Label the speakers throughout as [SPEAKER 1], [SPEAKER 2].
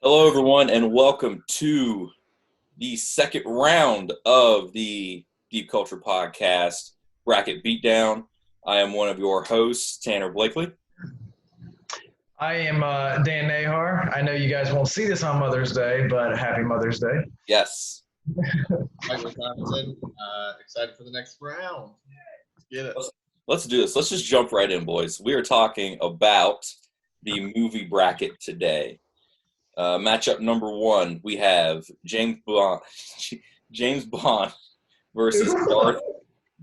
[SPEAKER 1] Hello, everyone, and welcome to the second round of the Deep Culture Podcast Bracket Beatdown. I am one of your hosts, Tanner Blakely.
[SPEAKER 2] I am Dan Nahar. I know you guys won't see this on Mother's Day, but happy Mother's Day.
[SPEAKER 1] Yes.
[SPEAKER 3] Michael Robinson, excited for the next round. Let's get it.
[SPEAKER 1] Let's do this. Let's just jump right in, boys. We are talking about the movie bracket today. Matchup number one, we have James Bond versus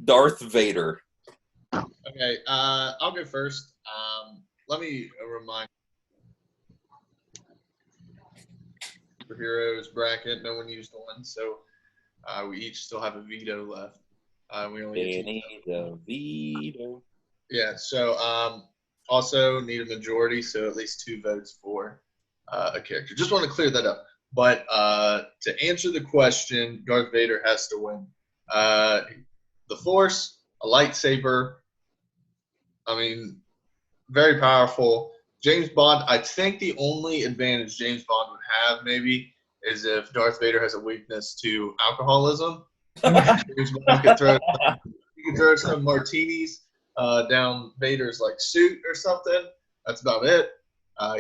[SPEAKER 1] Darth Vader.
[SPEAKER 3] Okay, I'll go first. Let me remind superheroes bracket. No one used one, so we each still have a veto left. We only
[SPEAKER 1] need a veto.
[SPEAKER 3] Yeah. So also need a majority, so at least 2 votes for a character. Just want to clear that up. But to answer the question, Darth Vader has to win. The Force, a lightsaber. I mean, very powerful. James Bond, I think the only advantage James Bond would have maybe is if Darth Vader has a weakness to alcoholism. James Bond could throw some martinis down Vader's suit or something. That's about it.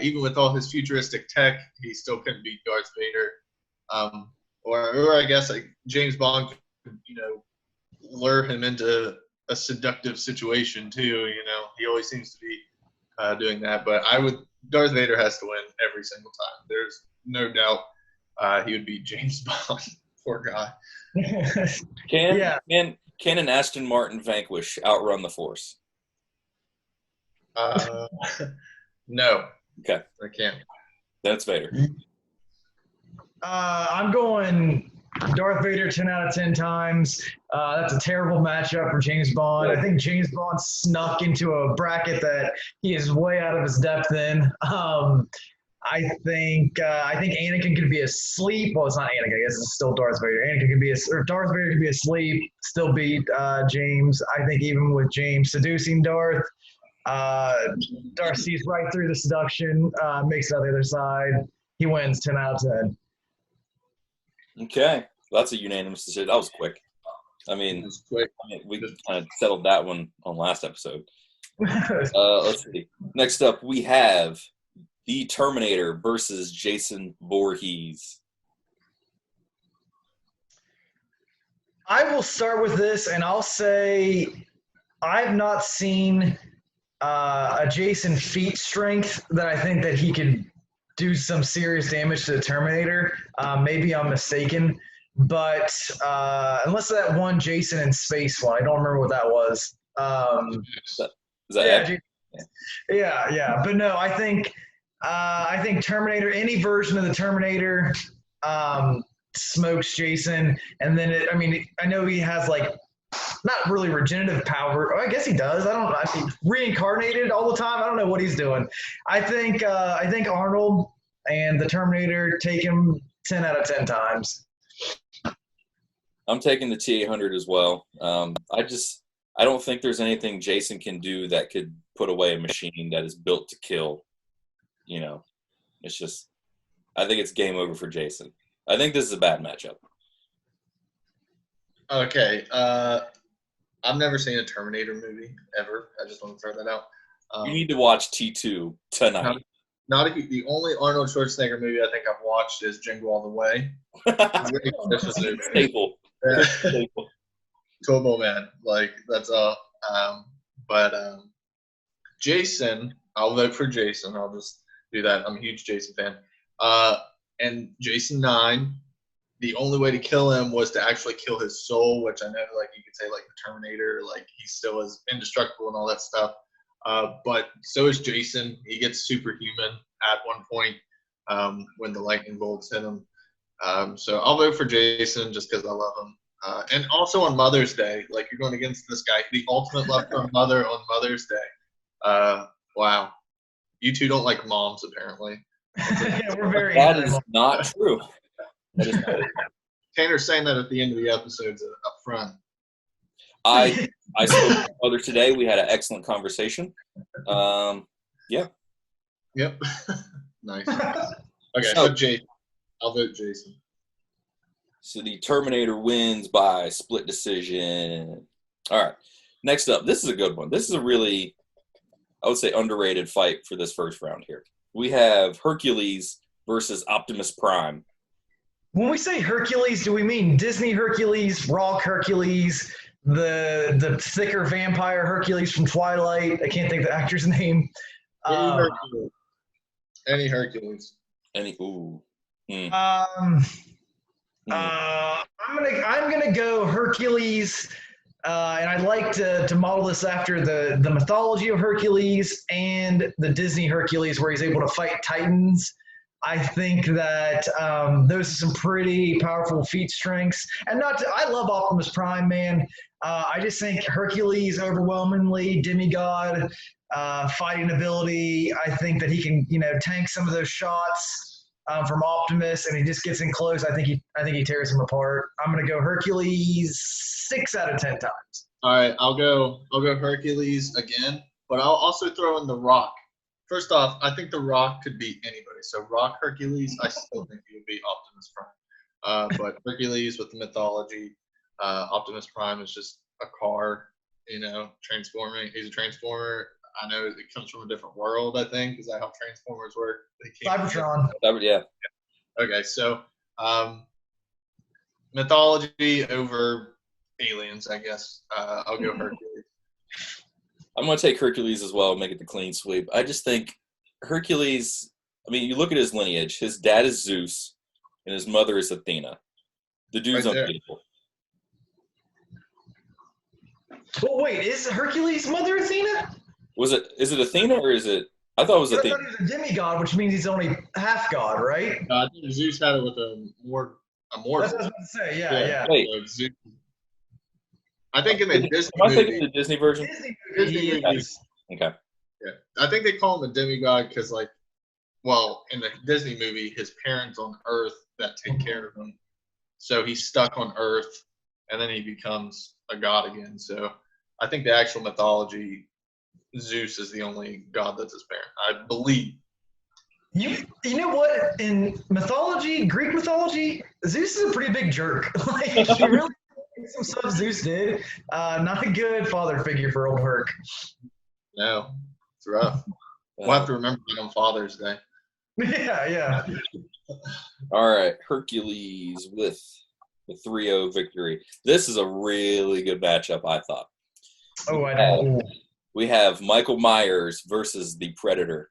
[SPEAKER 3] Even with all his futuristic tech, he still couldn't beat Darth Vader. Or I guess James Bond could, lure him into a seductive situation too. He always seems to be doing that. But Darth Vader has to win every single time. There's no doubt he would beat James Bond. Poor guy.
[SPEAKER 1] Can an Aston Martin Vanquish outrun the Force?
[SPEAKER 3] No.
[SPEAKER 1] Okay.
[SPEAKER 3] I can't.
[SPEAKER 1] That's Vader.
[SPEAKER 2] I'm going Darth Vader 10 out of 10 times. That's a terrible matchup for James Bond. I think James Bond snuck into a bracket that he is way out of his depth in. I think Anakin could be asleep. Well, it's not Anakin. I guess it's still Darth Vader. Darth Vader could be asleep, still beat James. I think even with James seducing Darth sees right through the seduction, makes it on the other side. He wins 10 out of 10.
[SPEAKER 1] Okay. That's a unanimous decision. That was quick. We kind of settled that one on last episode. Let's see. Next up, we have The Terminator versus Jason Voorhees.
[SPEAKER 2] I will start with this, and I'll say I've not seen a Jason feat strength that I think that he could do some serious damage to the Terminator. Maybe I'm mistaken, but unless that one Jason in space one, I don't remember what that was.
[SPEAKER 1] Is that
[SPEAKER 2] yeah. But no, I think Terminator, any version of the Terminator, smokes Jason, and then I know he has not really regenerative power. I guess he does. I think reincarnated all the time. I don't know what he's doing. I think Arnold and the Terminator take him 10 out of 10 times.
[SPEAKER 1] I'm taking the T-800 as well. I don't think there's anything Jason can do that could put away a machine that is built to kill. It's just, I think it's game over for Jason. I think this is a bad matchup.
[SPEAKER 3] Okay. I've never seen a Terminator movie ever. I just want to throw that out.
[SPEAKER 1] You need to watch T2 tonight.
[SPEAKER 3] The only Arnold Schwarzenegger movie I think I've watched is Jingle All the Way.
[SPEAKER 1] Staple.
[SPEAKER 3] Yeah. Turbo Man. That's all. But Jason, I'll vote for Jason. I'll just do that. I'm a huge Jason fan. And Jason 9, the only way to kill him was to actually kill his soul, which I know, you could say, the Terminator, he still is indestructible and all that stuff. But so is Jason. He gets superhuman at one point when the lightning bolts hit him. So I'll vote for Jason just because I love him. And also on Mother's Day, you're going against this guy, the ultimate love from mother on Mother's Day. Wow. You two don't like moms, apparently.
[SPEAKER 2] Yeah, we're very.
[SPEAKER 1] That is not true.
[SPEAKER 3] Tanner's saying that at the end of the episodes up front.
[SPEAKER 1] I spoke to my mother today. We had an excellent conversation. Yeah.
[SPEAKER 3] Yep. Nice. Okay, so Jason. I'll vote Jason.
[SPEAKER 1] So the Terminator wins by split decision. All right. Next up, this is a good one. This is a really, I would say, underrated fight for this first round here. We have Hercules versus Optimus Prime.
[SPEAKER 2] When we say Hercules, do we mean Disney Hercules, Rock Hercules, the thicker vampire Hercules from Twilight? I can't think of the actor's name.
[SPEAKER 3] Any Hercules.
[SPEAKER 1] Ooh.
[SPEAKER 2] I'm gonna go Hercules, and I'd like to model this after the mythology of Hercules and the Disney Hercules, where he's able to fight titans. I think that those are some pretty powerful feat strengths, and I love Optimus Prime, man. I just think Hercules overwhelmingly demigod fighting ability. I think that he can tank some of those shots. From Optimus, and he just gets in close. I think he tears him apart. I'm gonna go Hercules 6 out of 10 times.
[SPEAKER 3] All right, I'll go Hercules again, but I'll also throw in the Rock. First off, I think the Rock could beat anybody. So Rock Hercules, I still think he would beat Optimus Prime. But Hercules with the mythology, Optimus Prime is just a car, transforming. He's a transformer. I know it comes from a different world, I think. Is that how Transformers work?
[SPEAKER 2] Cybertron.
[SPEAKER 1] Yeah.
[SPEAKER 3] Okay, so mythology over aliens, I guess. I'll go Hercules.
[SPEAKER 1] I'm going to take Hercules as well and make it the clean sweep. I just think Hercules, you look at his lineage. His dad is Zeus, and his mother is Athena. The dude's unbeatable.
[SPEAKER 2] Well, wait, is Hercules' mother Athena?
[SPEAKER 1] Is it Athena or is it? I thought it was Athena.
[SPEAKER 2] I thought he was a demigod, which means he's only half god, right?
[SPEAKER 3] I think Zeus had it with a mortal.
[SPEAKER 2] That's what I was about to say. Yeah.
[SPEAKER 1] Wait.
[SPEAKER 3] Zeus. I think in the Disney
[SPEAKER 1] movie. Am I thinking the Disney version?
[SPEAKER 3] Disney movie.
[SPEAKER 1] Okay.
[SPEAKER 3] Yeah, I think they call him a demigod because, in the Disney movie, his parents on Earth that take care of him, so he's stuck on Earth, and then he becomes a god again. So I think the actual mythology. Zeus is the only god that's his parent, I believe.
[SPEAKER 2] You know what? In mythology, Greek mythology, Zeus is a pretty big jerk. He really some stuff Zeus did. Not a good father figure for old Herc.
[SPEAKER 3] No, it's rough. We'll have to remember that on Father's Day.
[SPEAKER 2] Yeah.
[SPEAKER 1] All right, Hercules with the 3-0 victory. This is a really good matchup, I thought.
[SPEAKER 2] Oh, I know.
[SPEAKER 1] We have Michael Myers versus the Predator.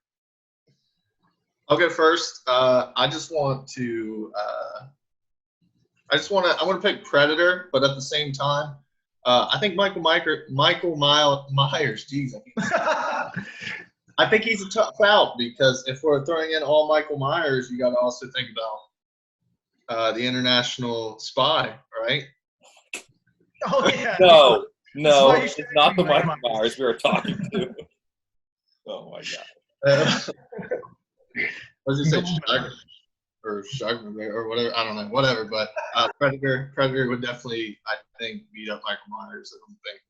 [SPEAKER 3] I'll go first. I want to pick Predator, but at the same time, I think Michael Myers. Geez, I think he's a tough out because if we're throwing in all Michael Myers, you got to also think about the international spy, right?
[SPEAKER 2] Oh yeah.
[SPEAKER 1] No, it's not the Michael Myers we were talking to. Oh my god.
[SPEAKER 3] What did you say? Shagner or whatever. I don't know. Whatever. But Predator would definitely, I think, beat up Michael Myers. I don't think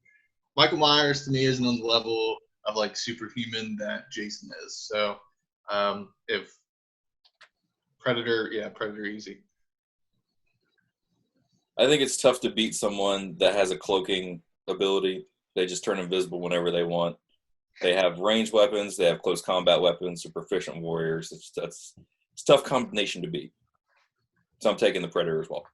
[SPEAKER 3] Michael Myers to me isn't on the level of superhuman that Jason is. So if Predator easy.
[SPEAKER 1] I think it's tough to beat someone that has a cloaking ability. They just turn invisible whenever they want. They have ranged weapons. They have close combat weapons. They're proficient warriors. It's a tough combination to beat. So I'm taking the Predator as well.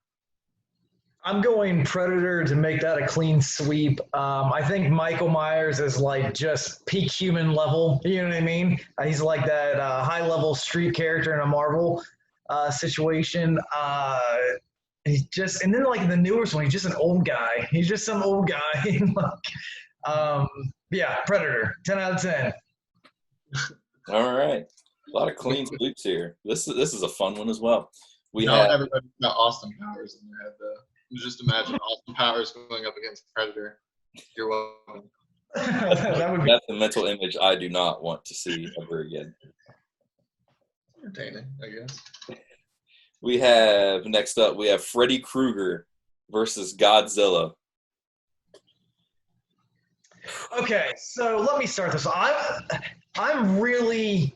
[SPEAKER 2] I'm going Predator to make that a clean sweep. I think Michael Myers is just peak human level. You know what I mean? He's like that high level street character in a Marvel situation. He's just, and then the newest one, he's just an old guy. He's just some old guy. Predator, 10 out of 10.
[SPEAKER 1] All right, a lot of clean sweeps here. This is a fun one as well.
[SPEAKER 3] Everybody's got Austin Powers in their head though. Just imagine Austin Powers going up against Predator. You're welcome.
[SPEAKER 1] That's a mental image I do not want to see ever again.
[SPEAKER 3] Entertaining, I guess.
[SPEAKER 1] Next up, we have Freddy Krueger versus Godzilla.
[SPEAKER 2] Okay, so let me start this. I'm really,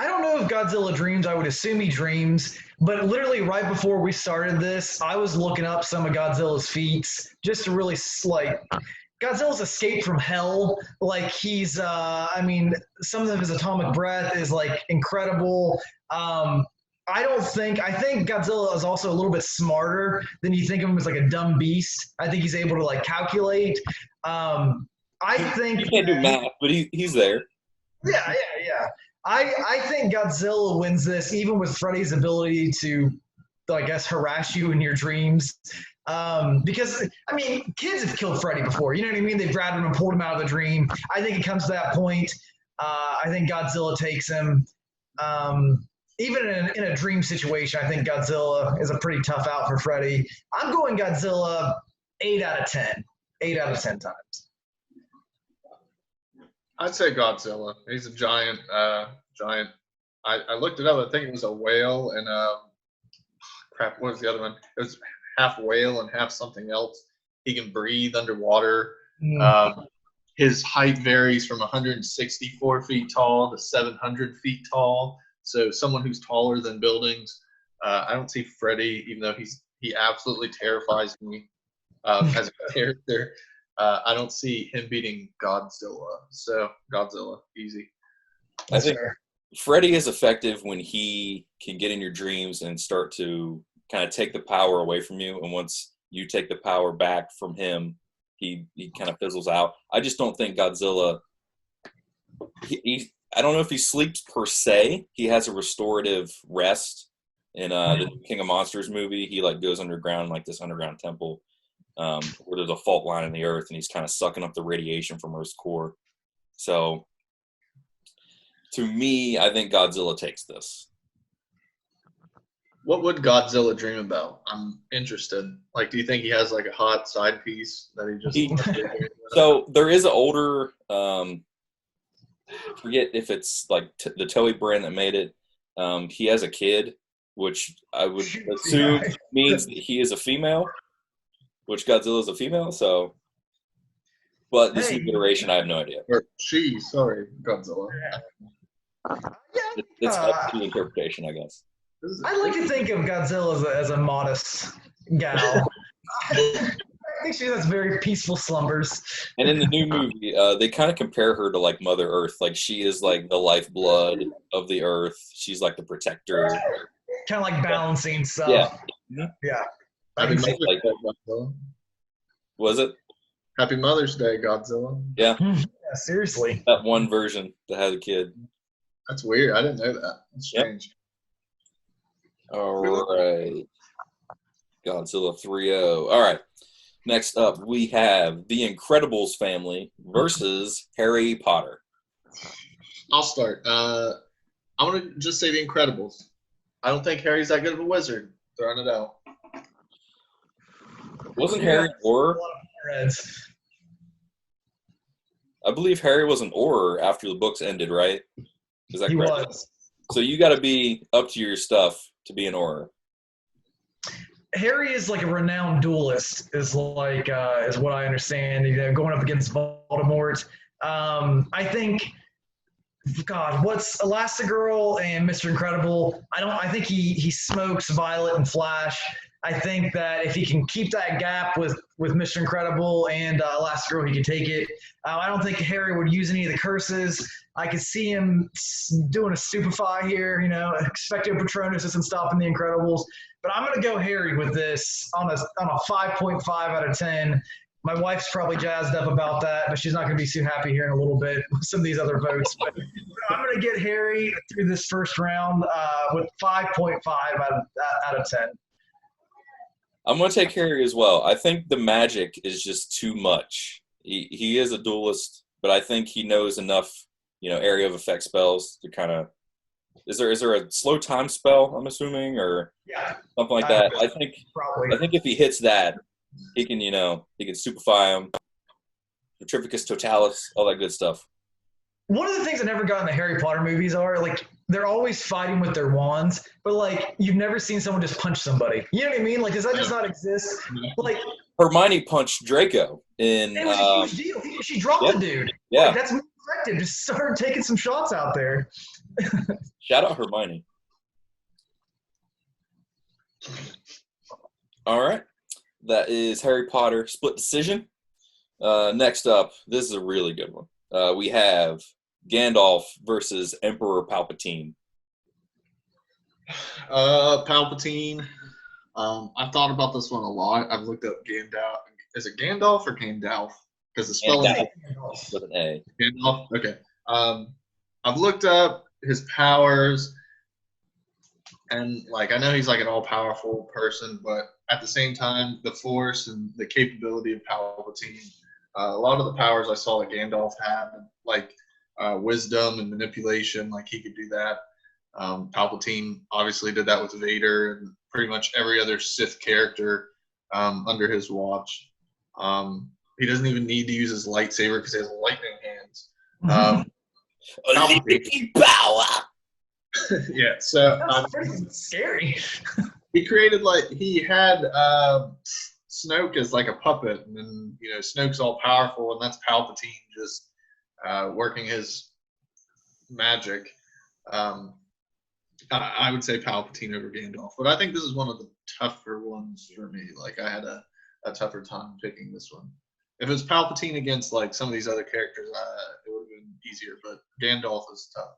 [SPEAKER 2] I don't know if Godzilla dreams. I would assume he dreams. But literally right before we started this, I was looking up some of Godzilla's feats just to really like. Godzilla's escape from hell. Like he's, I mean, some of his atomic breath is like incredible. I think Godzilla is also a little bit smarter than you think of him as like a dumb beast. I think he's able to like calculate. I think
[SPEAKER 1] he can't do math, but he's there.
[SPEAKER 2] Yeah. I think Godzilla wins this, even with Freddy's ability to, I guess, harass you in your dreams. Because, I mean, kids have killed Freddy before. You know what I mean? They've grabbed him and pulled him out of the dream. I think it comes to that point. I think Godzilla takes him. Even in a dream situation, I think Godzilla is a pretty tough out for Freddy. I'm going Godzilla 8 out of 10. 8 out of 10 times.
[SPEAKER 3] I'd say Godzilla. He's a giant. I looked it up. I think it was a whale and crap. What was the other one? It was half whale and half something else. He can breathe underwater. His height varies from 164 feet tall to 700 feet tall. So someone who's taller than buildings. I don't see Freddy, even though he absolutely terrifies me as a character. I don't see him beating Godzilla. So Godzilla, easy.
[SPEAKER 1] I think Freddy is effective when he can get in your dreams and start to kind of take the power away from you. And once you take the power back from him, he kind of fizzles out. I just don't think Godzilla. I don't know if he sleeps per se. He has a restorative rest in the King of Monsters movie. He like goes underground, like this underground temple. Where there's a fault line in the earth, and he's kind of sucking up the radiation from Earth's core. So, to me, I think Godzilla takes this.
[SPEAKER 3] What would Godzilla dream about? I'm interested. Like, do you think he has like a hot side piece that he just?
[SPEAKER 1] So there is an older. Forget if it's like the Toei brand that made it. He has a kid, which I would assume means that he is a female. Which Godzilla is a female, so. But this new iteration, I have no idea.
[SPEAKER 3] Or she, sorry, Godzilla.
[SPEAKER 1] It's up to interpretation, I guess.
[SPEAKER 2] I like to think of Godzilla as a modest gal. I think she has very peaceful slumbers.
[SPEAKER 1] And in the new movie, they kind of compare her to like Mother Earth. Like she is like the lifeblood of the Earth. She's like the protector.
[SPEAKER 2] Kind of like balancing stuff. Yeah.
[SPEAKER 3] Happy Mother's Day, Godzilla.
[SPEAKER 1] Was it?
[SPEAKER 3] Happy Mother's Day, Godzilla.
[SPEAKER 1] Yeah.
[SPEAKER 2] Seriously.
[SPEAKER 1] That one version that had a kid.
[SPEAKER 3] That's weird. I didn't know that. That's strange.
[SPEAKER 1] Yep. All right. Godzilla 3-0. All right. Next up, we have The Incredibles family versus Harry Potter.
[SPEAKER 3] I'll start. I'm going to just say The Incredibles. I don't think Harry's that good of a wizard. Throwing it out.
[SPEAKER 1] Wasn't Harry an Auror? I believe Harry was an Auror after the books ended, right? Is that correct? He was. So you got to be up to your stuff to be an Auror.
[SPEAKER 2] Harry is like a renowned duelist, is what I understand. You know, going up against Voldemort. I think, God, what's Elastigirl and Mr. Incredible? I think he smokes Violet and Flash. I think that if he can keep that gap with Mr. Incredible and Elastigirl, he can take it. I don't think Harry would use any of the curses. I could see him doing a stupefy here, you know, Expecto Patronus isn't stopping the Incredibles. But I'm going to go Harry with this on a 5.5 out of 10. My wife's probably jazzed up about that, but she's not going to be too happy here in a little bit with some of these other votes. But I'm going to get Harry through this first round with 5.5 out of 10.
[SPEAKER 1] I'm going to take Harry as well. I think the magic is just too much. He is a duelist, but I think he knows enough, you know, area of effect spells to kind of. Is there a slow time spell? I'm assuming, or something like that. I think if he hits that, he can stupefy him, Petrificus Totalis, all that good stuff.
[SPEAKER 2] One of the things I never got in the Harry Potter movies are like they're always fighting with their wands, but like you've never seen someone just punch somebody. You know what I mean? Like, does that just not exist? Like
[SPEAKER 1] Hermione punched Draco in.
[SPEAKER 2] It was a huge deal. She dropped the dude.
[SPEAKER 1] Yeah,
[SPEAKER 2] like, that's effective. Just start taking some shots out there.
[SPEAKER 1] Shout out Hermione. All right. That is Harry Potter split decision. Next up, this is a really good one. We have Gandalf versus Emperor Palpatine.
[SPEAKER 3] Palpatine. I've thought about this one a lot. I've looked up Gandalf. Is it Gandalf or Gandalf? Because the spelling
[SPEAKER 1] Gandalf with an A.
[SPEAKER 3] Gandalf. Okay. I've looked up his powers, and like I know he's like an all-powerful person, but at the same time, the Force and the capability of Palpatine. A lot of the powers I saw that Gandalf had, like wisdom and manipulation, like he could do that. Palpatine obviously did that with Vader and pretty much every other Sith character under his watch. He doesn't even need to use his lightsaber because he has lightning hands.
[SPEAKER 1] Unlimited power.
[SPEAKER 3] Yeah, so
[SPEAKER 2] That's pretty scary.
[SPEAKER 3] he created he had Snoke as like a puppet, and then Snoke's all powerful, and that's Palpatine just working his magic. I would say Palpatine over Gandalf, but I think this is one of the tougher ones for me. Like I had a tougher time picking this one. If it was Palpatine against like some of these other characters, it would have been easier. But Gandalf is tough.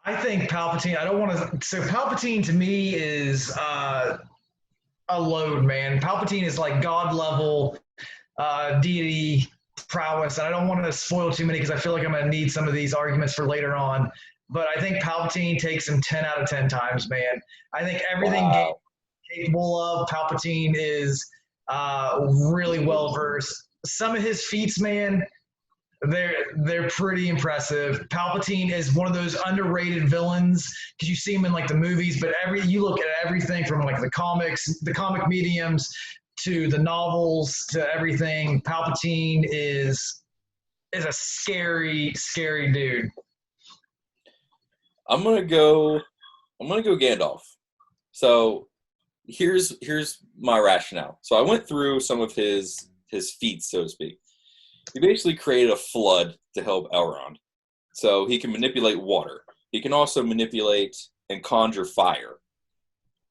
[SPEAKER 2] I think Palpatine. I don't want to. So Palpatine to me is a load, man. Palpatine is like God level deity prowess, and I don't want to spoil too many because I feel like I'm going to need some of these arguments for later on. But I think Palpatine takes him 10 out of 10 times, man. I think everything Gandalf is capable of, Palpatine is really well versed. Some of his feats, man, they're pretty impressive. Palpatine is one of those underrated villains because you see him in like the movies, but you look at everything from like the comics, the comic mediums, to the novels, to everything. Palpatine is a scary, scary dude.
[SPEAKER 1] I'm gonna go Gandalf. So here's my rationale. So I went through some of his feats, so to speak. He basically created a flood to help Elrond. So he can manipulate water. He can also manipulate and conjure fire,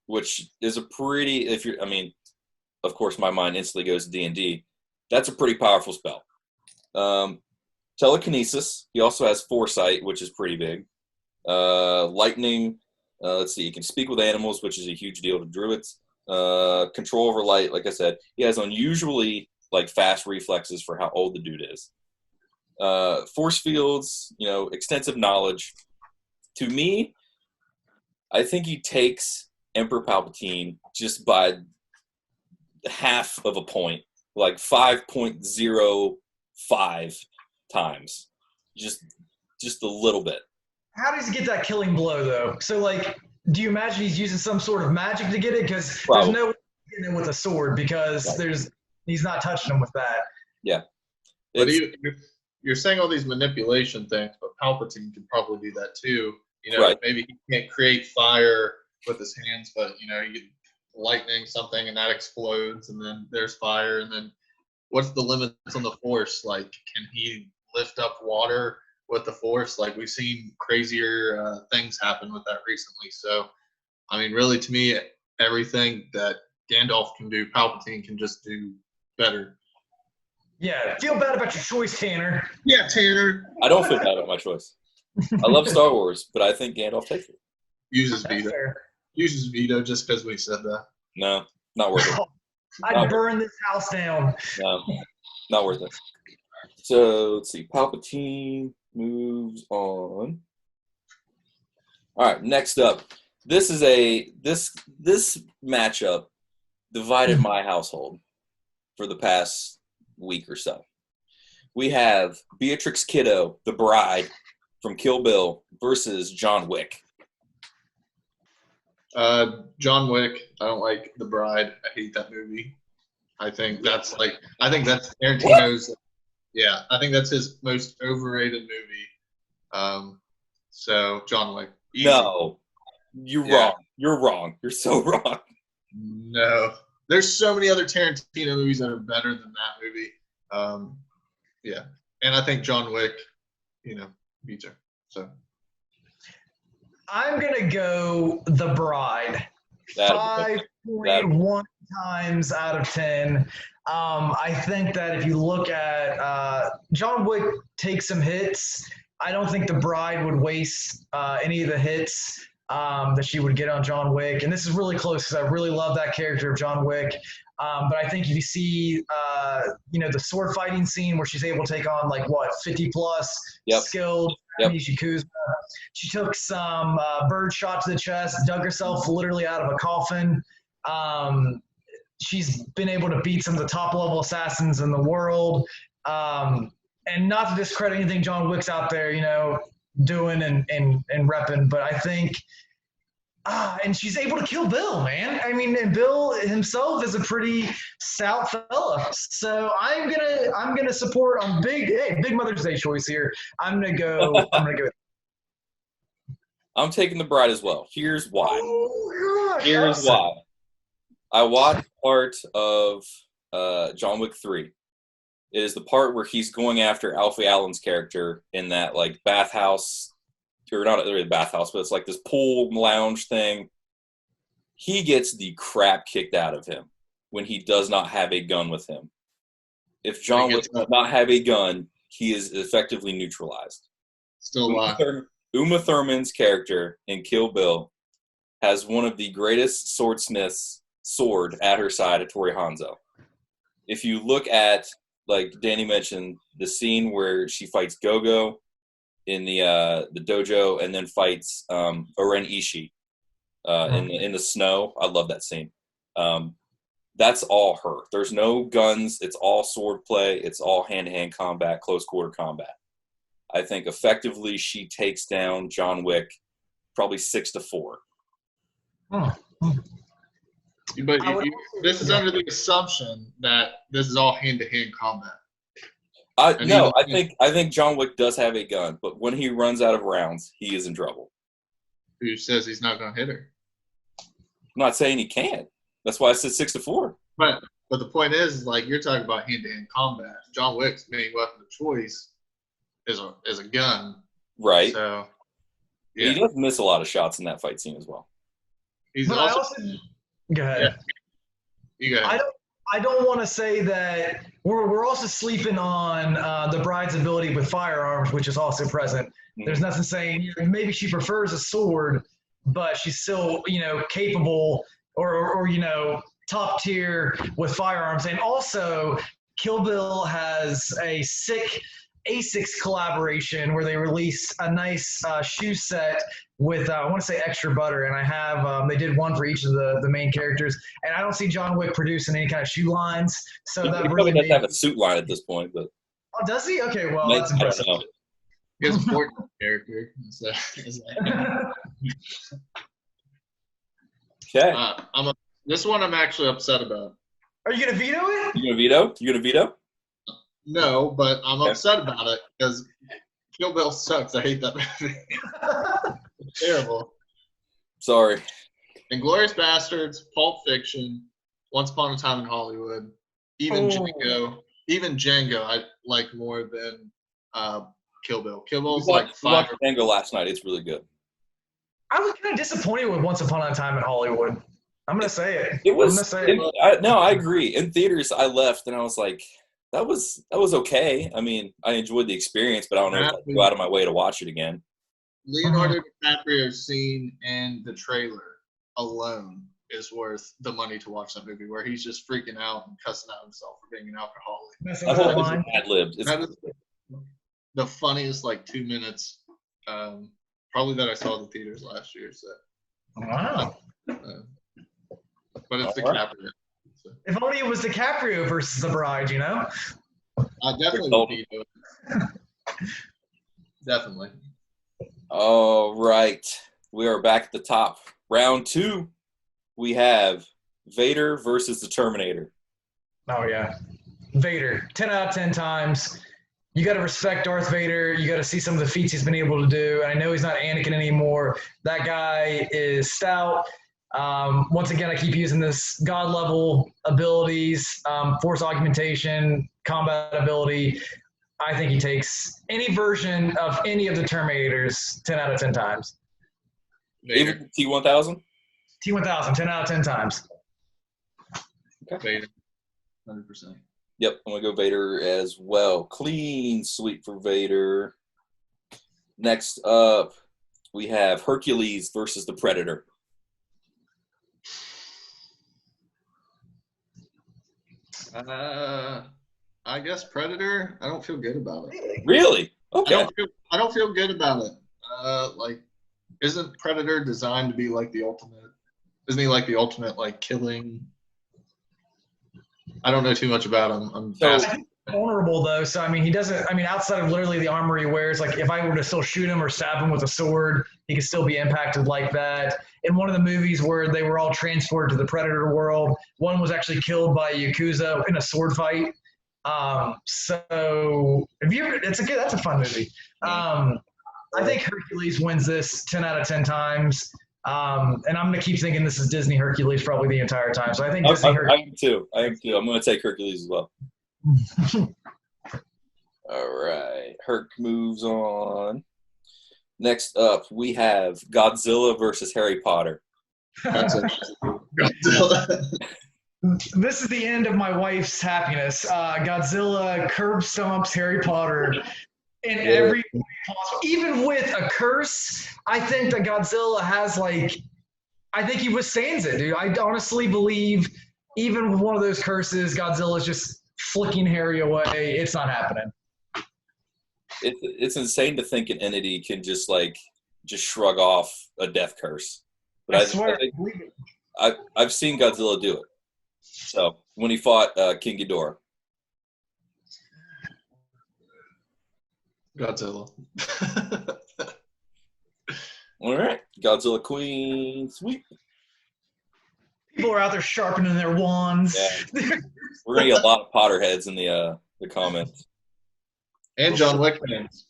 [SPEAKER 1] which is a pretty, of course my mind instantly goes to D&D. That's a pretty powerful spell. Telekinesis. He also has foresight, which is pretty big. Lightning. Let's see. He can speak with animals, which is a huge deal to druids. Control over light. Like I said, he has unusually fast reflexes for how old the dude is. Force fields. Extensive knowledge. To me, I think he takes Emperor Palpatine just by half of a point, like 5.05 times, just a little bit.
[SPEAKER 2] How does he get that killing blow, though? So, do you imagine he's using some sort of magic to get it? Because there's no way getting it with a sword because he's not touching him with that.
[SPEAKER 1] Yeah.
[SPEAKER 3] But you're saying all these manipulation things, but Palpatine could probably do that too. Maybe he can't create fire with his hands, but you get lightning something and that explodes, and then there's fire, and then what's the limits on the Force? Can he lift up water with the Force? We've seen crazier things happen with that recently. So, really, to me, everything that Gandalf can do, Palpatine can just do better.
[SPEAKER 2] Yeah, feel bad about your choice, Tanner.
[SPEAKER 3] Yeah, Tanner.
[SPEAKER 1] I don't feel bad about my choice. I love Star Wars, but I think Gandalf takes it.
[SPEAKER 3] Uses veto just because we said that.
[SPEAKER 1] No, not worth it.
[SPEAKER 2] I'd burn this house down.
[SPEAKER 1] No, not worth it. So let's see. Palpatine moves on. All right, next up. This is this matchup divided my household for the past week or so. We have Beatrix Kiddo, the bride from Kill Bill, versus John Wick.
[SPEAKER 3] John Wick. I don't like The Bride. I hate that movie. I think that's Tarantino's. What? Yeah, I think that's his most overrated movie. So John Wick. Easy.
[SPEAKER 1] No, you're wrong. You're wrong. You're so wrong.
[SPEAKER 3] No, there's so many other Tarantino movies that are better than that movie. Yeah, and I think John Wick, beats her. So
[SPEAKER 2] I'm going to go The Bride.
[SPEAKER 1] That
[SPEAKER 2] 5.1 times out of 10. I think that if you look at John Wick takes some hits. I don't think The Bride would waste any of the hits that she would get on John Wick. And this is really close because I really love that character of John Wick. But I think if you see, the sword fighting scene where she's able to take on 50 plus skilled Chinese Yakuza. She took some bird shot to the chest, dug herself literally out of a coffin. She's been able to beat some of the top level assassins in the world. And not to discredit anything John Wick's out there, doing and repping, but I think and she's able to kill Bill, man. I mean, and Bill himself is a pretty stout fella. So I'm gonna support on big Mother's Day choice here. I'm gonna go.
[SPEAKER 1] I'm taking The Bride as well. Here's why.
[SPEAKER 2] Oh, gosh.
[SPEAKER 1] Here's why. I watched part of John Wick 3. It is the part where he's going after Alfie Allen's character in that bathhouse. Or not really a bathhouse, but it's like this pool lounge thing. He gets the crap kicked out of him when he does not have a gun with him. If John Wick does not have a gun, he is effectively neutralized.
[SPEAKER 3] Still alive.
[SPEAKER 1] Uma Thurman's character in Kill Bill has one of the greatest swordsmiths sword at her side, Hattori Hanzo. If you look at, like Danny mentioned, the scene where she fights Gogo in the dojo and then fights Oren Ishii in the snow. I love that scene. That's all her. There's no guns. It's all sword play. It's all hand-to-hand combat, close quarter combat. I think effectively she takes down John Wick probably 6-4.
[SPEAKER 3] But this is under the assumption that this is all hand-to-hand combat.
[SPEAKER 1] I think John Wick does have a gun, but when he runs out of rounds, he is in trouble.
[SPEAKER 3] Who says he's not going to hit her?
[SPEAKER 1] I'm not saying he can't. That's why I said 6-4.
[SPEAKER 3] But the point is you're talking about hand-to-hand combat. John Wick's main weapon of choice is a gun.
[SPEAKER 1] Right.
[SPEAKER 3] So
[SPEAKER 1] yeah. He does miss a lot of shots in that fight scene as well.
[SPEAKER 2] Go ahead.
[SPEAKER 3] Yeah. You go ahead.
[SPEAKER 2] I don't want to say that we're also sleeping on the bride's ability with firearms, which is also present. Mm-hmm. There's nothing saying maybe she prefers a sword, but she's still capable or top tier with firearms. And also, Kill Bill has a sick ASICS collaboration where they released a nice shoe set with I want to say extra butter, and I have they did one for each of the main characters, and I don't see John Wick producing any kind of shoe lines, so that really
[SPEAKER 1] doesn't have a suit line at this point. But
[SPEAKER 2] does he? Okay, well that's impressive.
[SPEAKER 3] He has a Fortnite character.
[SPEAKER 1] Okay.
[SPEAKER 3] This one I'm actually upset about.
[SPEAKER 2] Are you gonna veto it?
[SPEAKER 1] You gonna veto?
[SPEAKER 3] No, but I'm upset about it because Kill Bill sucks. I hate that movie. It's terrible.
[SPEAKER 1] Sorry.
[SPEAKER 3] Inglourious Bastards, Pulp Fiction, Once Upon a Time in Hollywood, even Django I like more than Kill Bill. Kill Bill's like 5.
[SPEAKER 1] Django last night. It's really good.
[SPEAKER 2] I was kind of disappointed with Once Upon a Time in Hollywood. I'm gonna say it.
[SPEAKER 1] I agree. In theaters, I left and I was like, that was okay. I mean, I enjoyed the experience, but I don't know if I'd go out of my way to watch it again.
[SPEAKER 3] Leonardo DiCaprio's scene in the trailer alone is worth the money to watch that movie, where he's just freaking out and cussing out himself for being an alcoholic.
[SPEAKER 1] I thought it was ad-libbed.
[SPEAKER 3] That is the funniest 2 minutes probably that I saw in the theaters last year. So.
[SPEAKER 2] Wow.
[SPEAKER 3] But it's DiCaprio. So.
[SPEAKER 2] If only it was DiCaprio versus The Bride,
[SPEAKER 3] I definitely would veto it. Definitely.
[SPEAKER 1] All right. We are back at the top. Round 2, we have Vader versus the Terminator.
[SPEAKER 2] Oh, yeah. Vader. 10 out of 10 times. You got to respect Darth Vader. You got to see some of the feats he's been able to do. I know he's not Anakin anymore. That guy is stout. Once again, I keep using this God-level abilities, force augmentation, combat ability. I think he takes any version of any of the Terminators 10 out of 10 times.
[SPEAKER 3] Vader.
[SPEAKER 1] Even T1000?
[SPEAKER 2] T1000, 10 out of 10 times.
[SPEAKER 3] Vader. 100%.
[SPEAKER 1] Yep, I'm going to go Vader as well. Clean sweep for Vader. Next up, we have Hercules versus the Predator.
[SPEAKER 3] I guess Predator. I don't feel good about it.
[SPEAKER 1] Really? Okay.
[SPEAKER 3] I don't feel good about it. Like, isn't Predator designed to be like the ultimate? Isn't he like the ultimate like killing? I don't know too much about him. I'm asking.
[SPEAKER 2] Vulnerable though, so I mean, he doesn't. I mean, outside of literally the armor he wears, like if I were to still shoot him or stab him with a sword, he could still be impacted like that. In one of the movies where they were all transferred to the Predator world, one was actually killed by a Yakuza in a sword fight. So if you ever, that's a fun movie. I think Hercules wins this 10 out of 10 times. And I'm going to keep thinking this is Disney Hercules probably the entire time. So I think Disney Hercules.
[SPEAKER 1] I am too. I'm going to take Hercules as well. All right. Herc moves on. Next up, we have Godzilla versus Harry Potter.
[SPEAKER 3] Godzilla.
[SPEAKER 2] This is the end of my wife's happiness. Godzilla curb stomps Harry Potter in every way possible. Even with a curse, I think that Godzilla has I think he withstands it, dude. I honestly believe even with one of those curses, Godzilla's just flicking Harry away. It's not happening.
[SPEAKER 1] It's insane to think an entity can just shrug off a death curse. But
[SPEAKER 2] I swear, believe it.
[SPEAKER 1] I've seen Godzilla do it. So when he fought King Ghidorah.
[SPEAKER 3] Godzilla.
[SPEAKER 1] All right, Godzilla Queen sweep.
[SPEAKER 2] People are out there sharpening their wands.
[SPEAKER 1] Yeah. We're gonna get a lot of Potterheads in the comments.
[SPEAKER 3] And John Wick fans.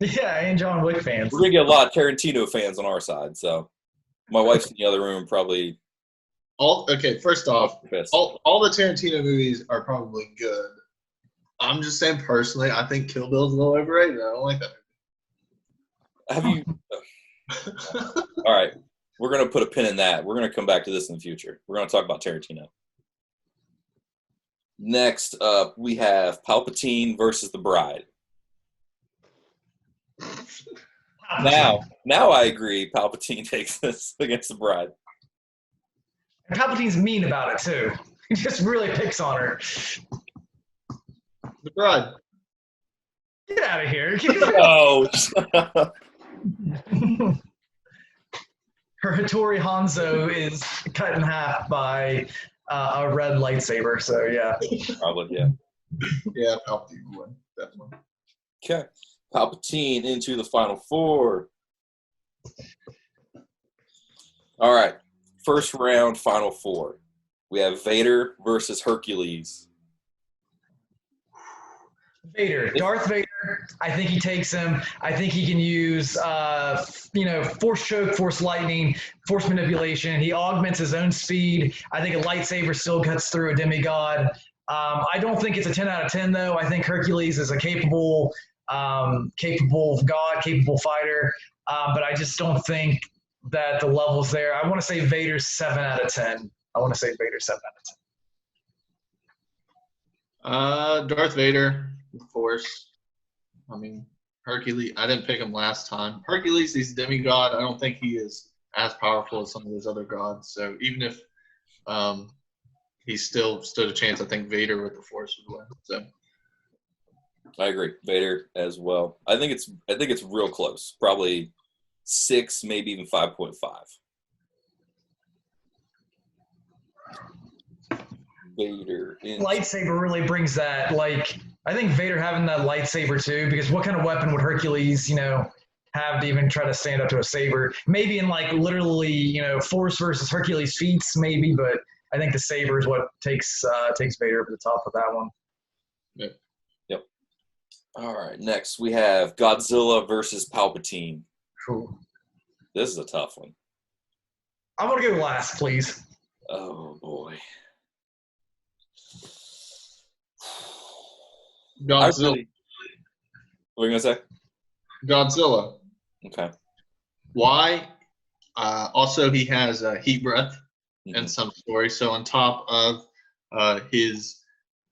[SPEAKER 2] Yeah, and John Wick fans.
[SPEAKER 1] We're gonna get a lot of Tarantino fans on our side. So my wife's in the other room, probably.
[SPEAKER 3] First off, all the Tarantino movies are probably good. I'm just saying personally, I think Kill Bill's a little overrated. I don't like that
[SPEAKER 1] movie. Have you? All right, we're gonna put a pin in that. We're gonna come back to this in the future. We're gonna talk about Tarantino. Next up, we have Palpatine versus the Bride. Now I agree. Palpatine takes this against the Bride.
[SPEAKER 2] And Palpatine's mean about it too. He just really picks on her.
[SPEAKER 3] The Bride.
[SPEAKER 2] Get out of here.
[SPEAKER 1] Oh.
[SPEAKER 2] Her Hattori Hanzo is cut in half by a red lightsaber. So yeah.
[SPEAKER 1] Probably, yeah.
[SPEAKER 3] Yeah, Palpatine would, definitely.
[SPEAKER 1] Okay. Palpatine into the Final Four. All right. First round, Final Four. We have Vader versus Hercules.
[SPEAKER 2] Vader. Darth Vader. I think he takes him. I think he can use, force choke, force lightning, force manipulation. He augments his own speed. I think a lightsaber still cuts through a demigod. I don't think it's a 10 out of 10, though. I think Hercules is a capable god, capable fighter. But I just don't think that the level's there. I want to say Vader's 7 out of 10.
[SPEAKER 3] Darth Vader, of course. I mean, Hercules, I didn't pick him last time. Hercules, he's a demigod. I don't think he is as powerful as some of those other gods. So even if he still stood a chance, I think Vader with the Force would win. So
[SPEAKER 1] I agree. Vader as well. I think it's real close. Probably 6, maybe even 5.5. Vader.
[SPEAKER 2] Lightsaber really brings that. I think Vader having that lightsaber too, because what kind of weapon would Hercules, have to even try to stand up to a saber? Maybe in literally, Force versus Hercules feats, maybe, but I think the saber is what takes Vader over the top of that one.
[SPEAKER 1] Yep. All right. Next, we have Godzilla versus Palpatine.
[SPEAKER 2] Cool.
[SPEAKER 1] This is a tough one.
[SPEAKER 2] I want to go last, please.
[SPEAKER 1] Oh boy.
[SPEAKER 3] Godzilla.
[SPEAKER 1] What are you gonna say?
[SPEAKER 3] Godzilla.
[SPEAKER 1] Okay.
[SPEAKER 3] Why? Also, he has heat breath
[SPEAKER 1] Mhm.
[SPEAKER 3] in some stories. So on top of his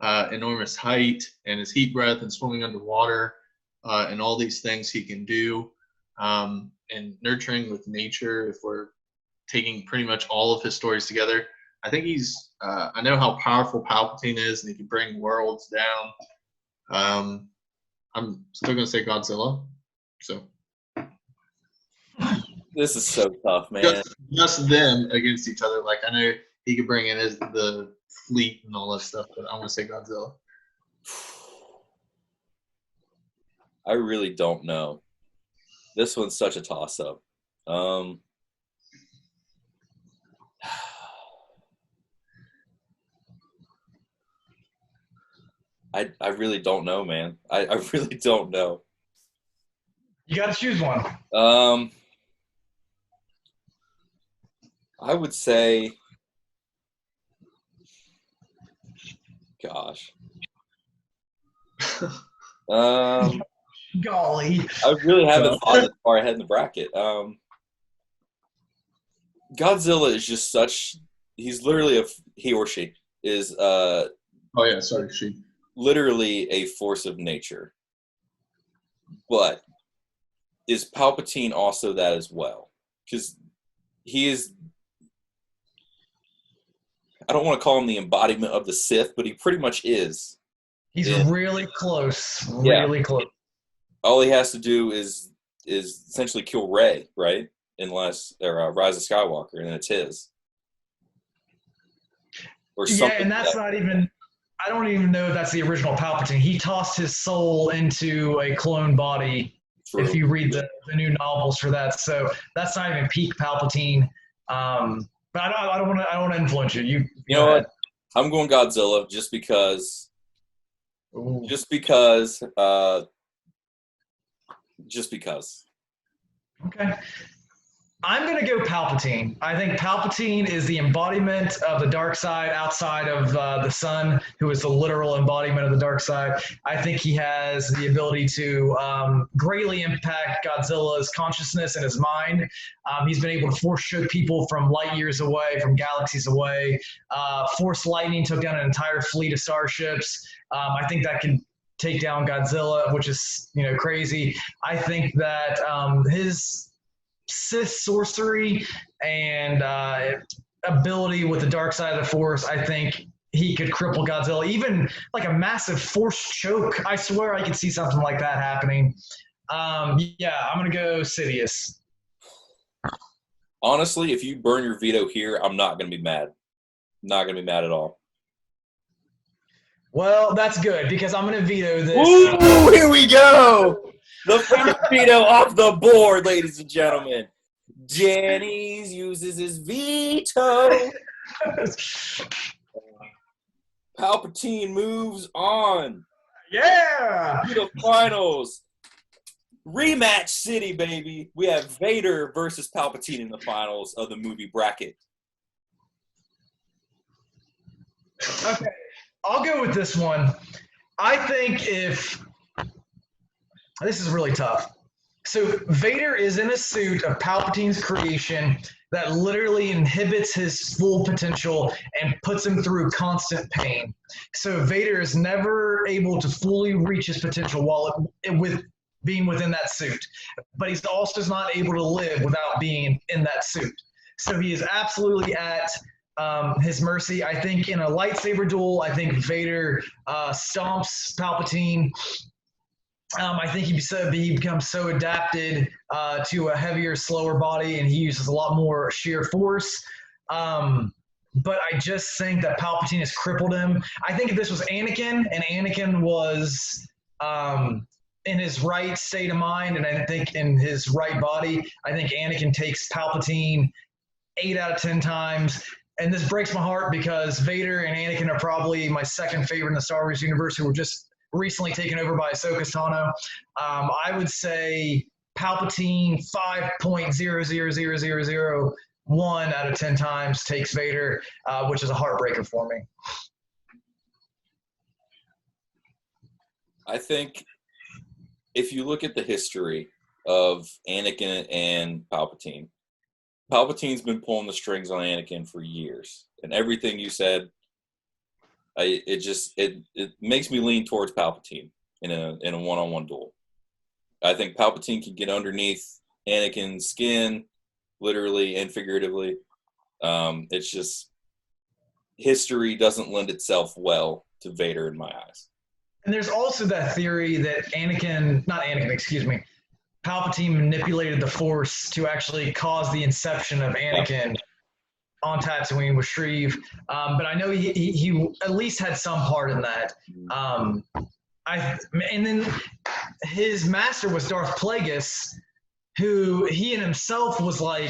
[SPEAKER 3] enormous height and his heat breath and swimming underwater and all these things he can do, and nurturing with nature, if we're taking pretty much all of his stories together, I think he's. I know how powerful Palpatine is, and he can bring worlds down. I'm still gonna say Godzilla. So
[SPEAKER 1] This is so tough, man.
[SPEAKER 3] just them against each other. Like I know he could bring in the fleet and all that stuff, but I'm gonna say Godzilla.
[SPEAKER 1] I really don't know. This one's such a toss-up. I really don't know, man. I really don't know.
[SPEAKER 2] You got to choose one.
[SPEAKER 1] I would say, gosh.
[SPEAKER 2] Golly.
[SPEAKER 1] I really haven't thought this far ahead in the bracket. Godzilla is just such. He's literally he or she is
[SPEAKER 3] Oh yeah, sorry, she.
[SPEAKER 1] literally a force of nature. But is Palpatine also that as well? Because he is. I don't want to call him the embodiment of the Sith, but he pretty much is.
[SPEAKER 2] He's really close.
[SPEAKER 1] Yeah.
[SPEAKER 2] Really close.
[SPEAKER 1] All he has to do is essentially kill Rey, right? Unless or Rise of Skywalker, and it's his. Or
[SPEAKER 2] Yeah, and that's not even. I don't even know if that's the original Palpatine. He tossed his soul into a clone body.
[SPEAKER 1] True.
[SPEAKER 2] If you read the new novels for that, so that's not even peak Palpatine. But I don't want to influence you. You
[SPEAKER 1] know what? I'm going Godzilla just because.
[SPEAKER 2] Ooh.
[SPEAKER 1] Just because. Just because.
[SPEAKER 2] Okay. I'm going to go Palpatine. I think Palpatine is the embodiment of the dark side outside of the sun, who is the literal embodiment of the dark side. I think he has the ability to greatly impact Godzilla's consciousness and his mind. He's been able to force choke people from light years away, from galaxies away. Force lightning took down an entire fleet of starships. I think that can take down Godzilla, which is crazy. I think that his Sith sorcery and ability with the dark side of the Force, I think he could cripple Godzilla. Even like a massive force choke. I swear I could see something like that happening. Yeah, I'm going to go Sidious.
[SPEAKER 1] Honestly, if you burn your veto here, I'm not going to be mad. Not going to be mad at all.
[SPEAKER 2] Well, that's good because I'm going to veto this.
[SPEAKER 1] Ooh, here we go. The first veto off the board, ladies and gentlemen. Janice uses his veto. Palpatine moves on.
[SPEAKER 2] Yeah.
[SPEAKER 1] To the finals. Rematch city, baby. We have Vader versus Palpatine in the finals of the movie bracket.
[SPEAKER 2] Okay. I'll go with this one. I think this is really tough. So Vader is in a suit of Palpatine's creation that literally inhibits his full potential and puts him through constant pain. So Vader is never able to fully reach his potential while with being within that suit. But he's also not able to live without being in that suit. So he is absolutely at his mercy. I think in a lightsaber duel, I think Vader stomps Palpatine. I think he becomes so adapted to a heavier, slower body, and he uses a lot more sheer force. But I just think that Palpatine has crippled him. I think if this was Anakin, and Anakin was in his right state of mind, and I think in his right body, I think Anakin takes Palpatine 8 out of 10 times. And this breaks my heart because Vader and Anakin are probably my second favorite in the Star Wars universe, who were just recently taken over by Ahsoka Tano. I would say Palpatine 5.00001 out of 10 times takes Vader, which is a heartbreaker for me.
[SPEAKER 1] I think if you look at the history of Anakin and Palpatine, Palpatine's been pulling the strings on Anakin for years, and everything you said, it makes me lean towards Palpatine in a one-on-one duel. I think Palpatine can get underneath Anakin's skin, literally and figuratively. It's just history doesn't lend itself well to Vader in my eyes.
[SPEAKER 2] And there's also that theory that Palpatine manipulated the Force to actually cause the inception of Anakin on Tatooine with Shreve. But I know he at least had some part in that. And then his master was Darth Plagueis, who he in himself was like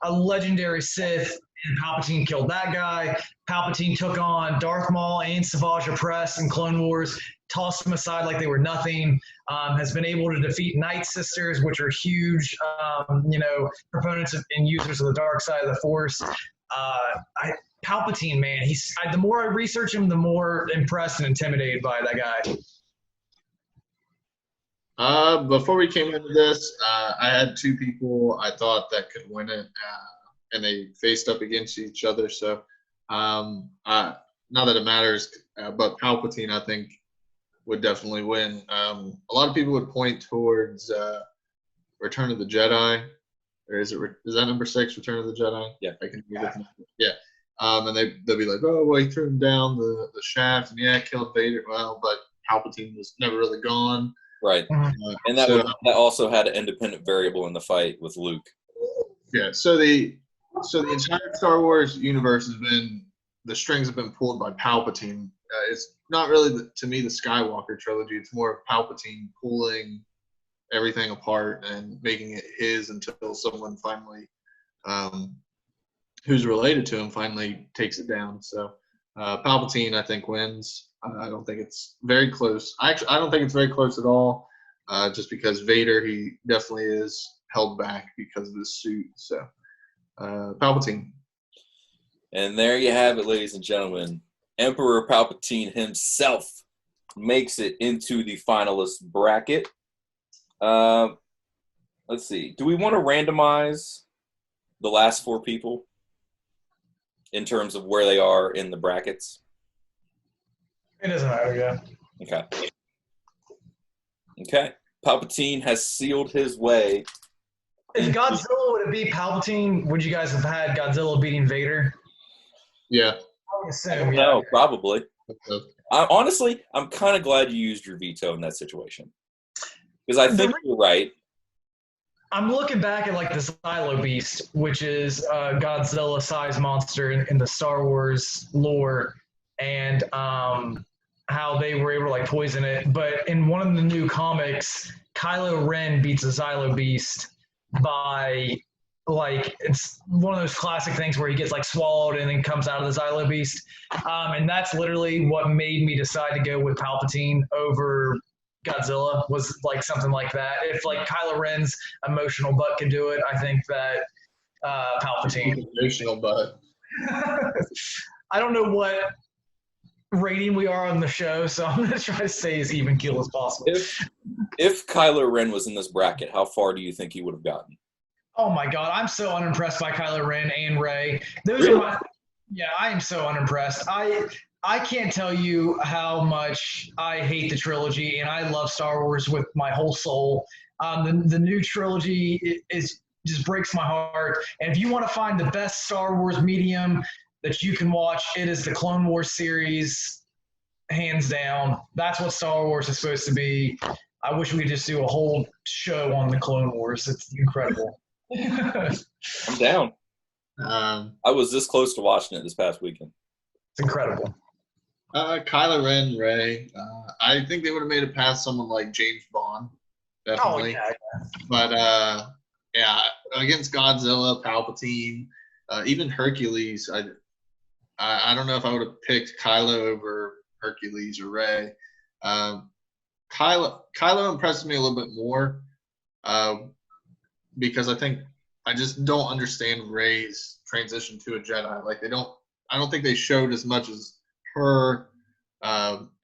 [SPEAKER 2] a legendary Sith, and Palpatine killed that guy. Palpatine took on Darth Maul and Savage Opress in Clone Wars, tossed them aside like they were nothing, has been able to defeat Night Sisters, which are huge, proponents and users of the dark side of the Force. Palpatine, man, the more I research him, the more impressed and intimidated by that guy.
[SPEAKER 3] Before we came into this, I had two people I thought that could win it, and they faced up against each other. So, not that it matters, but Palpatine, I think, would definitely win. A lot of people would point towards Return of the Jedi, or is that number 6, Return of the Jedi?
[SPEAKER 1] Yeah,
[SPEAKER 3] I can read it. Yeah. And they'll be like, oh, well, he threw him down the shaft, and killed Vader. Well, but Palpatine was never really gone.
[SPEAKER 1] Right. And that also had an independent variable in the fight with Luke.
[SPEAKER 3] Yeah. So the entire Star Wars universe the strings have been pulled by Palpatine. It's not really, to me, the Skywalker trilogy. It's more of Palpatine pulling everything apart and making it his until someone finally, who's related to him, finally takes it down. So Palpatine, I think, wins. I don't think it's very close. I don't think it's very close at all, just because Vader, he definitely is held back because of his suit. So Palpatine.
[SPEAKER 1] And there you have it, ladies and gentlemen. Emperor Palpatine himself makes it into the finalist bracket. Let's see. Do we want to randomize the last 4 people in terms of where they are in the brackets?
[SPEAKER 2] It doesn't matter, yeah.
[SPEAKER 1] Okay. Palpatine has sealed his way.
[SPEAKER 2] If Godzilla would it be Palpatine, would you guys have had Godzilla beating Vader?
[SPEAKER 3] Yeah.
[SPEAKER 2] I would assume,
[SPEAKER 1] No, probably. Honestly, I'm kind of glad you used your veto in that situation. Because I think you're right.
[SPEAKER 2] I'm looking back at like the Xylo Beast, which is a Godzilla-sized monster in the Star Wars lore, and how they were able to like poison it. But in one of the new comics, Kylo Ren beats a Xylo Beast by it's one of those classic things where he gets like swallowed and then comes out of the Xylo Beast. And that's literally what made me decide to go with Palpatine over Godzilla, was like something like that. If like Kylo Ren's emotional butt could do it, I think that Palpatine.
[SPEAKER 3] Emotional butt.
[SPEAKER 2] I don't know what rating we are on the show, so I'm going to try to stay as even keel as possible.
[SPEAKER 1] If Kylo Ren was in this bracket, how far do you think he would have gotten?
[SPEAKER 2] Oh my God, I'm so unimpressed by Kylo Ren and Rey. I am so unimpressed. I can't tell you how much I hate the trilogy, and I love Star Wars with my whole soul. The new trilogy is just breaks my heart. And if you want to find the best Star Wars medium that you can watch, it is the Clone Wars series, hands down. That's what Star Wars is supposed to be. I wish we could just do a whole show on the Clone Wars. It's incredible.
[SPEAKER 1] I'm down. I was this close to watching it this past weekend.
[SPEAKER 2] It's incredible.
[SPEAKER 3] Kylo Ren, Rey. I think they would have made it past someone like James Bond, definitely.
[SPEAKER 2] Oh, yeah.
[SPEAKER 3] But against Godzilla, Palpatine, even Hercules. I don't know if I would have picked Kylo over Hercules or Rey. Kylo impressed me a little bit more because I just don't understand Rey's transition to a Jedi. Like I don't think they showed as much as her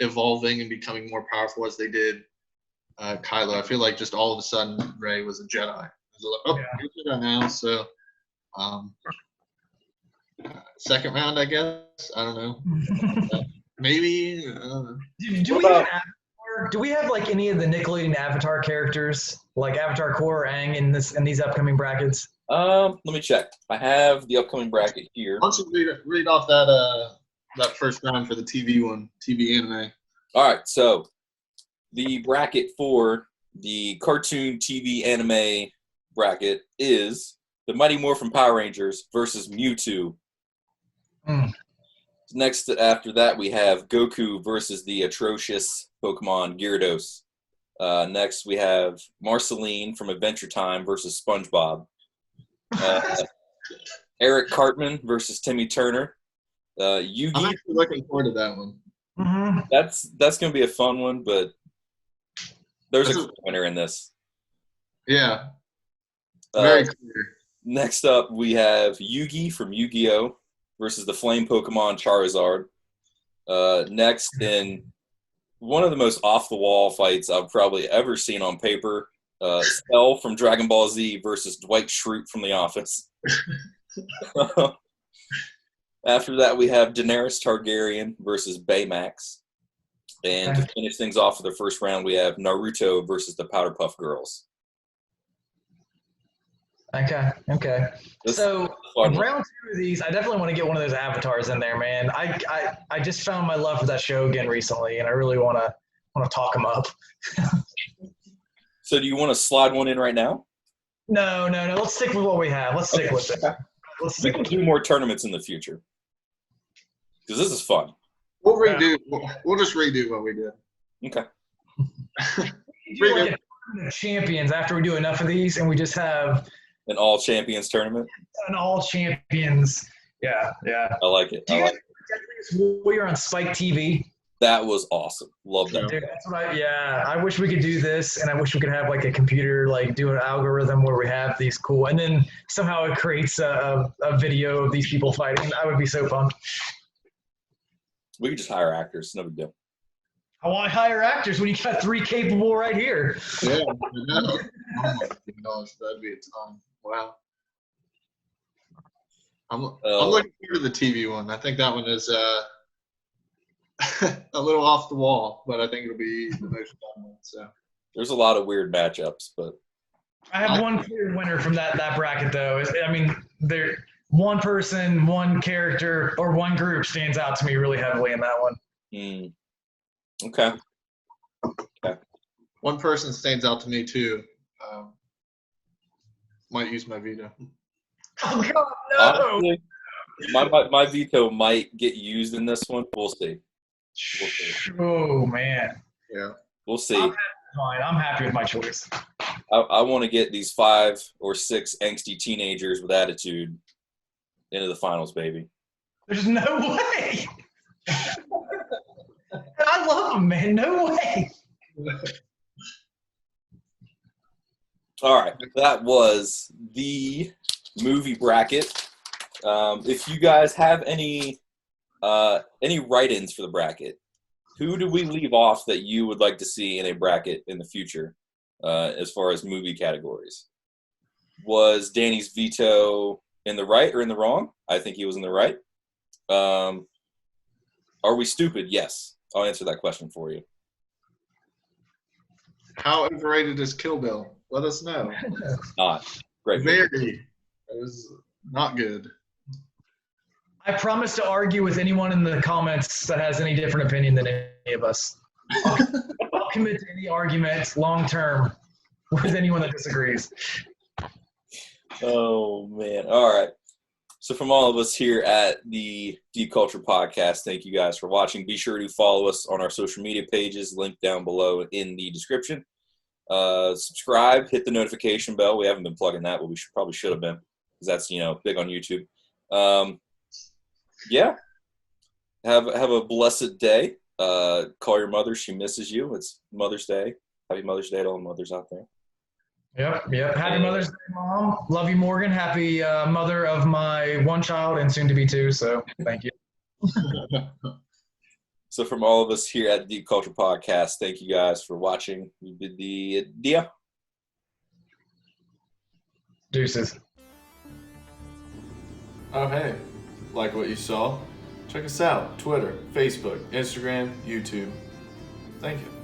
[SPEAKER 3] evolving and becoming more powerful as they did Kylo. I feel like just all of a sudden Rey was a Jedi. It was like, you're a Jedi now. So Second round, I guess. I don't know. Maybe.
[SPEAKER 2] Do we have like any of the Nickelodeon Avatar characters, like Avatar Korra or Aang, in these upcoming brackets?
[SPEAKER 1] Let me check. I have the upcoming bracket here.
[SPEAKER 3] Why don't you read off that first round for the TV anime.
[SPEAKER 1] All right, so the bracket for the cartoon TV anime bracket is the Mighty Morphin Power Rangers versus Mewtwo. Next, after that, we have Goku versus the atrocious Pokemon Gyarados. Next, we have Marceline from Adventure Time versus SpongeBob. Eric Cartman versus Timmy Turner. Yugi.
[SPEAKER 3] I'm actually looking forward to that one.
[SPEAKER 2] Mm-hmm.
[SPEAKER 1] That's going to be a fun one, but there's a winner in this.
[SPEAKER 3] Yeah. Very clear.
[SPEAKER 1] Next up, we have Yugi from Yu-Gi-Oh! Versus the Flame Pokemon Charizard. Next, in one of the most off-the-wall fights I've probably ever seen on paper, Cell from Dragon Ball Z versus Dwight Schrute from The Office. After that, we have Daenerys Targaryen versus Baymax. And to finish things off for the first round, we have Naruto versus the Powder Puff Girls.
[SPEAKER 2] Okay. So
[SPEAKER 1] round
[SPEAKER 2] 2 of these, I definitely want to get one of those avatars in there, man. I just found my love for that show again recently, and I really want to talk them up.
[SPEAKER 1] So do you want to slide one in right now?
[SPEAKER 2] No. Let's stick with what we have. Let's stick with it.
[SPEAKER 1] We can do more tournaments in the future because this is fun.
[SPEAKER 3] We'll redo. We'll just redo what we did.
[SPEAKER 1] Okay.
[SPEAKER 2] Do like a tournament of champions after we do enough of these, and we just have
[SPEAKER 1] an all champions tournament.
[SPEAKER 2] An all champions. Yeah.
[SPEAKER 1] I like it.
[SPEAKER 2] Warrior on Spike TV.
[SPEAKER 1] That was awesome. Love that.
[SPEAKER 2] Dude, that's what I wish we could do this, and I wish we could have like a computer like do an algorithm where we have these cool, and then somehow it creates a video of these people fighting. I would be so pumped.
[SPEAKER 3] We
[SPEAKER 1] could just hire actors. No big deal.
[SPEAKER 2] I want to hire actors when you got 3 capable right here.
[SPEAKER 3] Yeah, oh my gosh, that'd be a ton. Wow. I'm looking forward to the TV one. I think that one is a little off the wall, but I think it'll be the most fun one. So
[SPEAKER 1] there's a lot of weird matchups, but
[SPEAKER 2] I have one clear winner from that bracket though. There one person, one character, or one group stands out to me really heavily in that one.
[SPEAKER 1] Okay.
[SPEAKER 3] One person stands out to me too. Might use my veto.
[SPEAKER 2] Oh God, no!
[SPEAKER 1] Honestly, my veto might get used in this one. We'll see.
[SPEAKER 2] Oh man.
[SPEAKER 3] Yeah.
[SPEAKER 1] We'll see.
[SPEAKER 2] I'm happy with my choice.
[SPEAKER 1] I want to get these 5 or 6 angsty teenagers with attitude into the finals, baby.
[SPEAKER 2] There's no way. I love them, man. No way.
[SPEAKER 1] All right, that was the movie bracket. If you guys have any write-ins for the bracket, who do we leave off that you would like to see in a bracket in the future, as far as movie categories? Was Danny's veto in the right or in the wrong? I think he was in the right. Are we stupid? Yes. I'll answer that question for you.
[SPEAKER 3] How overrated is Kill Bill? Let us know.
[SPEAKER 1] Not. Great.
[SPEAKER 3] Very. It was not good.
[SPEAKER 2] I promise to argue with anyone in the comments that has any different opinion than any of us. I'll commit to any argument long term with anyone that disagrees.
[SPEAKER 1] Oh, man. All right. So from all of us here at the Deep Culture Podcast, thank you guys for watching. Be sure to follow us on our social media pages, linked down below in the description. Subscribe, hit the notification bell. We haven't been plugging that, but we probably should have been, because that's, big on YouTube. Yeah. Have a blessed day. Call your mother. She misses you. It's Mother's Day. Happy Mother's Day to all mothers out there.
[SPEAKER 2] Yep. Happy Mother's Day, Mom. Love you, Morgan. Happy mother of my one child and soon to be 2. So thank you.
[SPEAKER 1] So from all of us here at the Deep Culture Podcast, thank you guys for watching. We did the dia.
[SPEAKER 2] Deuces.
[SPEAKER 4] Oh, hey, like what you saw? Check us out. Twitter, Facebook, Instagram, YouTube. Thank you.